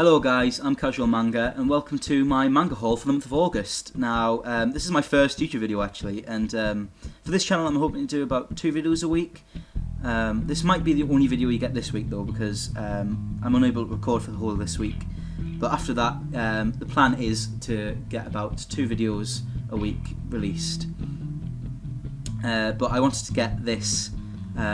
Hello guys, I'm Casual Manga and welcome to my manga haul for the month of August. Now, this is my first YouTube video actually, and for this channel I'm hoping to do about 2 videos a week. This might be the only video you get this week though, because I'm unable to record for the whole of this week. But after that, the plan is to get about 2 videos a week released. But I wanted to get this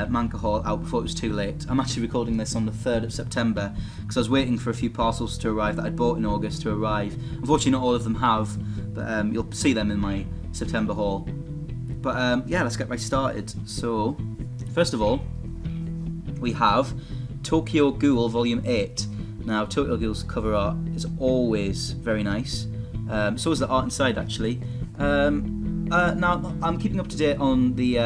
manga haul out before it was too late. I'm actually recording this on the 3rd of September because I was waiting for a few parcels to arrive that I'd bought in August to arrive. Unfortunately not all of them have, but you'll see them in my September haul. But yeah, let's get right started. So, first of all, we have Tokyo Ghoul Volume 8. Now, Tokyo Ghoul's cover art is always very nice. So is the art inside actually. Now I'm keeping up to date on the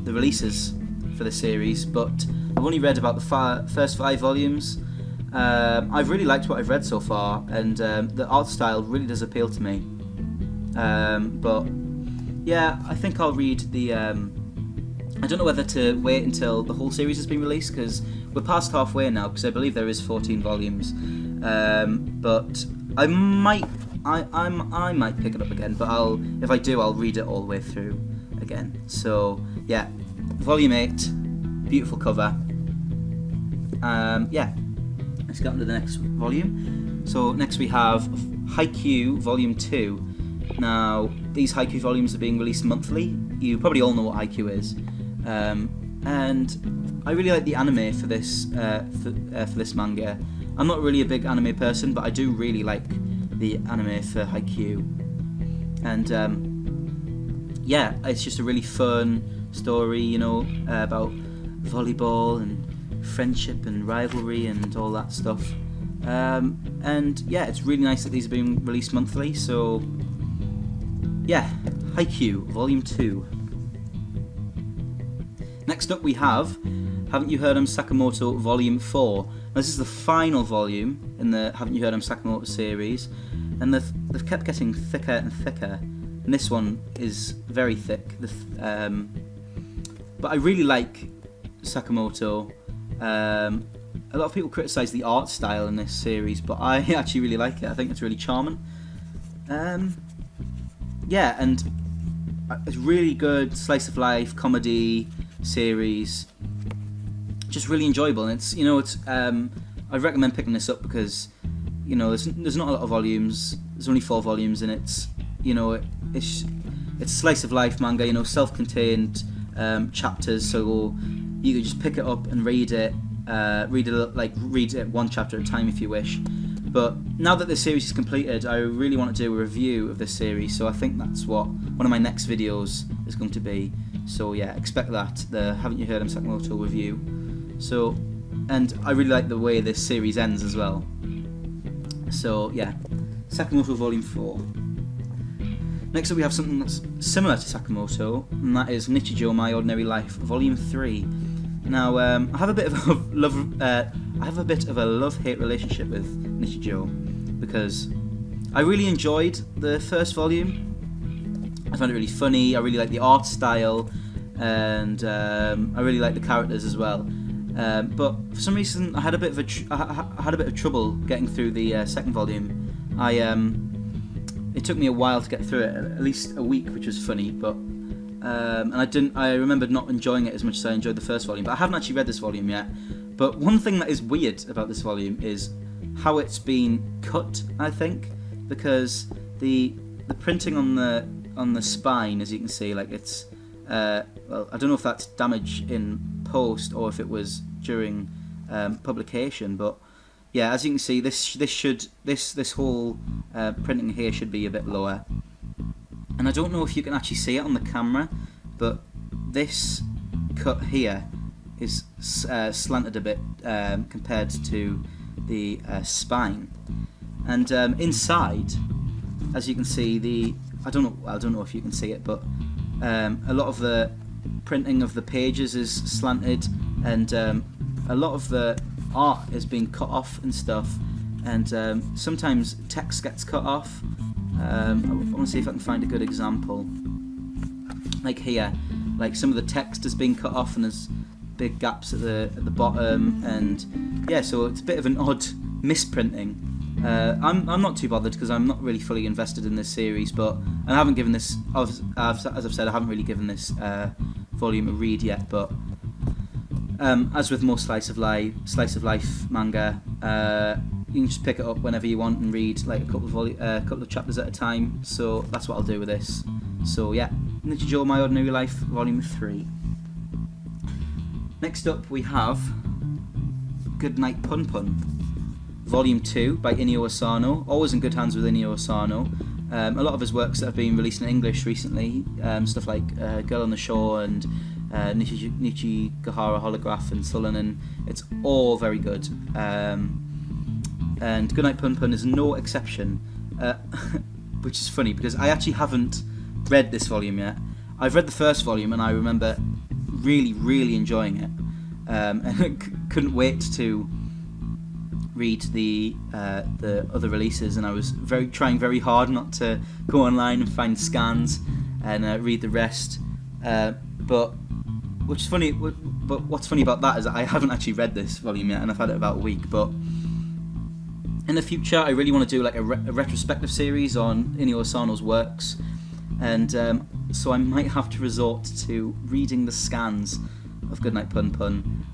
releases for the series, but I've only read about the first 5 volumes. I've really liked what I've read so far, and the art style really does appeal to me. But yeah, I think I'll read the. I don't know whether to wait until the whole series has been released because we're past halfway now. Because I believe there is 14 volumes, but I might pick it up again, but if I do, I'll read it all the way through again. So yeah, Volume 8, beautiful cover. Yeah, let's get on to the next volume. So next we have Haikyuu Volume 2. Now these Haikyuu volumes are being released monthly. You probably all know what Haikyuu is, and I really like the anime for this manga. I'm not really a big anime person, but I do really like the anime for Haikyuu, and yeah, it's just a really fun story, you know, about volleyball and friendship and rivalry and all that stuff, and yeah, it's really nice that these are being released monthly. So yeah, Haikyuu Volume 2. Next up we have Haven't You Heard Sakamoto Volume 4. Now, this is the final volume in the Haven't You Heard Sakamoto series, and they've kept getting thicker and thicker, and this one is very thick. But I really like Sakamoto. A lot of people criticise the art style in this series, but I actually really like it. I think it's really charming. Yeah, and it's really good slice of life comedy series. Just really enjoyable, and it's, you know, it's I recommend picking this up because, you know, there's not a lot of volumes. There's only 4 volumes, and it's, you know, it's slice of life manga, you know, self-contained chapters, so you could just pick it up and read it one chapter at a time if you wish. But now that the series is completed, I really want to do a review of this series, so I think that's what one of my next videos is going to be. So yeah, expect that, the Haven't You Heard Sakamoto review. So, and I really like the way this series ends as well. So yeah, Sakamoto Volume 4. Next up we have something that's similar to Sakamoto, and that is Nichijou My Ordinary Life Volume 3. Now, I have a bit of a love-hate relationship with Nichijou because I really enjoyed the first volume. I found it really funny. I really like the art style, and I really like the characters as well. But for some reason, I had a bit of trouble getting through the second volume. It took me a while to get through it, at least a week, which was funny. But and I remembered not enjoying it as much as I enjoyed the first volume. But I haven't actually read this volume yet. But one thing that is weird about this volume is how it's been cut, I think, because the printing on the spine, as you can see, like it's well, I don't know if that's damage in post or if it was during publication, but yeah, as you can see, this whole printing here should be a bit lower, and I don't know if you can actually see it on the camera, but this cut here is slanted a bit compared to the spine, and inside, as you can see, I don't know if you can see it, but a lot of the printing of the pages is slanted, and a lot of the art is being cut off and stuff, and sometimes text gets cut off. I want to see if I can find a good example. Like here, like some of the text is being cut off, and there's big gaps at the bottom, and yeah, so it's a bit of an odd misprinting. I'm not too bothered because I'm not really fully invested in this series, but and I haven't given this, as I've said, I haven't really given this volume a read yet. But as with most slice of life manga, you can just pick it up whenever you want and read like a couple of chapters at a time. So that's what I'll do with this. So yeah, Nichijou My Ordinary Life, Volume 3. Next up we have Goodnight Pun Pun, Volume 2 by Inio Asano. Always in good hands with Inio Asano. A lot of his works that have been released in English recently, stuff like Girl on the Shore and Nichigahara Holograph and Sullen, and it's all very good. And Goodnight Pun Pun is no exception, which is funny because I actually haven't read this volume yet. I've read the first volume and I remember really enjoying it, and couldn't wait to read the other releases, and I was trying very hard not to go online and find scans and read the rest. But what's funny about that is that I haven't actually read this volume yet, and I've had it about a week. But in the future, I really want to do like a retrospective series on Inio Asano's works, and so I might have to resort to reading the scans of Goodnight Pun Pun.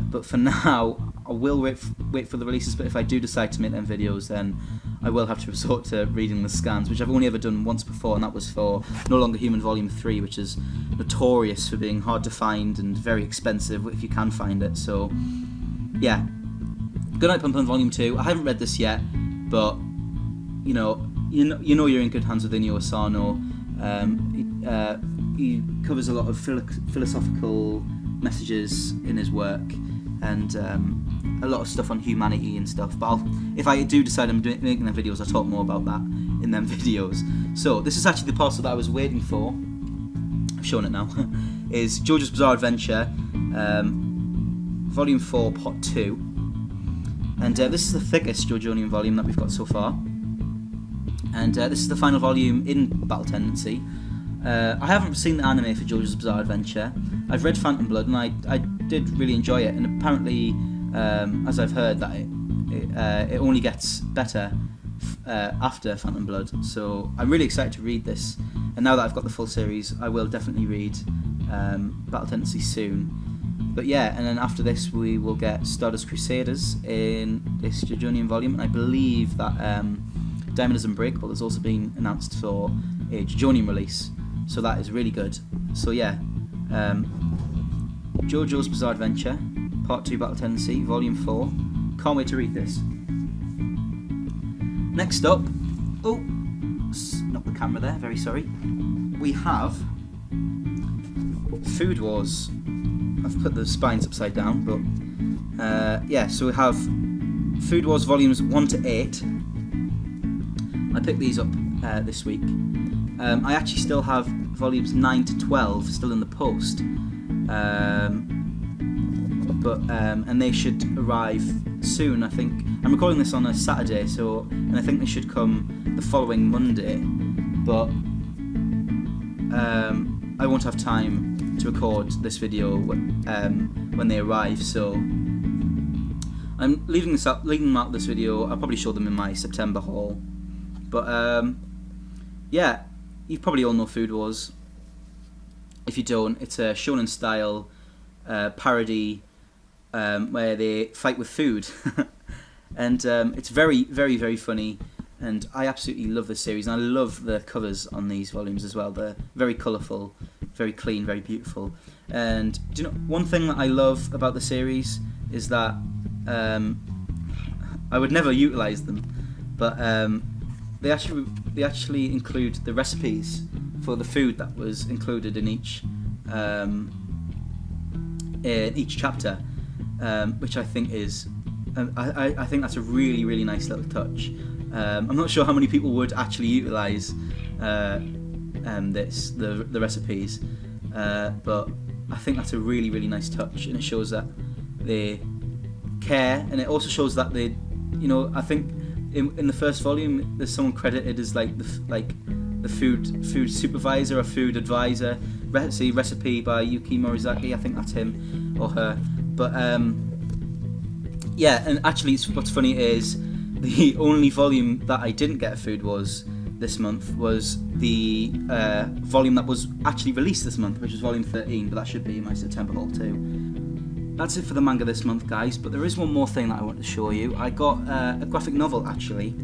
But for now, I will wait for the releases. But if I do decide to make them videos, then I will have to resort to reading the scans, which I've only ever done once before, and that was for No Longer Human Volume 3, which is notorious for being hard to find and very expensive if you can find it. So yeah, Goodnight Pun Pun Volume 2. I haven't read this yet, but you know you're in good hands with Inio Asano. He covers a lot of philosophical messages in his work, and a lot of stuff on humanity and stuff. But if I do decide I'm making them videos, I'll talk more about that in them videos. So this is actually the parcel that I was waiting for. I've shown it now. Is JoJo's Bizarre Adventure, Volume 4, Part 2. And this is the thickest JoJonian volume that we've got so far. And this is the final volume in Battle Tendency. I haven't seen the anime for JoJo's Bizarre Adventure. I've read Phantom Blood, and I did really enjoy it. And apparently, as I've heard, that it only gets better after Phantom Blood. So I'm really excited to read this. And now that I've got the full series, I will definitely read Battle Tendency soon. But yeah, and then after this we will get Stardust Crusaders in this JoJonian volume, and I believe that Diamond is Unbreakable has also been announced for a JoJonian release, so that is really good. So yeah, JoJo's Bizarre Adventure, Part 2 Battle Tendency, Volume 4. Can't wait to read this. Next up, knocked the camera there, very sorry. We have Food Wars. I've put the spines upside down, but yeah, so we have Food Wars Volumes 1 to 8. I picked these up this week. I actually still have Volumes 9 to 12 still in the post, and they should arrive soon. I think I'm recording this on a Saturday, and I think they should come the following Monday, but I won't have time to record this video when they arrive, so I'm leaving them out of this video. I'll probably show them in my September haul. But yeah, you probably all know Food Wars. If you don't, it's a shonen style parody where they fight with food, and it's very funny. And I absolutely love this series, and I love the covers on these volumes as well. They're very colourful, very clean, very beautiful. And do you know, one thing that I love about the series is that I would never utilise them, but they actually include the recipes for the food that was included in each chapter, which I think is I think that's a really nice little touch. I'm not sure how many people would actually utilise the recipes, but I think that's a really nice touch, and it shows that they care, and it also shows that they, I think in the first volume there's someone credited as like the food supervisor or food advisor. Recipe by Yuki Morizaki, I think that's him or her. But Yeah, and actually, what's funny is the only volume that I didn't get a Food Wars this month was the volume that was actually released this month, which was volume 13, but that should be in my September haul too. That's it for the manga this month, guys, but there is one more thing that I want to show you. I got a graphic novel, actually,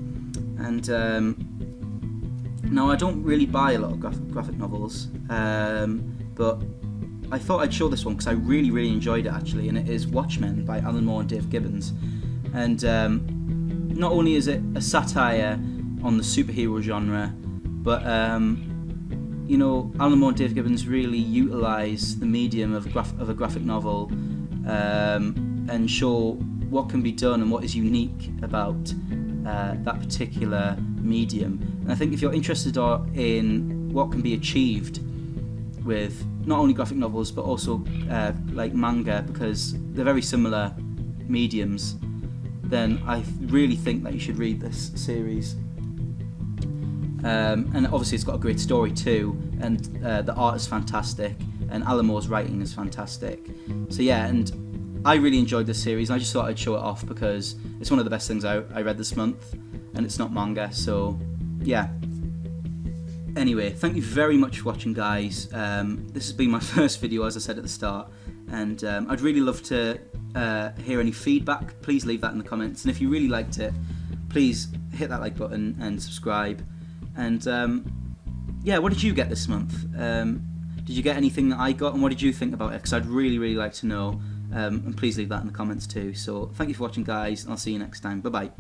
and now I don't really buy a lot of graphic novels, but I thought I'd show this one because I really enjoyed it, actually, and it is Watchmen by Alan Moore and Dave Gibbons. And not only is it a satire on the superhero genre, but you know, Alan Moore and Dave Gibbons really utilise the medium of a graphic novel and show what can be done and what is unique about that particular medium. And I think if you're interested in what can be achieved with not only graphic novels but also like manga, because they're very similar mediums, then I really think that you should read this series. And obviously it's got a great story too, and the art is fantastic, and Alan Moore's writing is fantastic. So yeah, and I really enjoyed this series, and I just thought I'd show it off because it's one of the best things I read this month, and it's not manga, so yeah. Anyway, thank you very much for watching, guys. This has been my first video, as I said at the start, and I'd really love to hear any feedback. Please leave that in the comments, and if you really liked it, please hit that like button and subscribe. And yeah, what did you get this month? Did you get anything that I got, and what did you think about it? Because I'd really like to know, and please leave that in the comments too. So thank you for watching, guys, and I'll see you next time. Bye bye.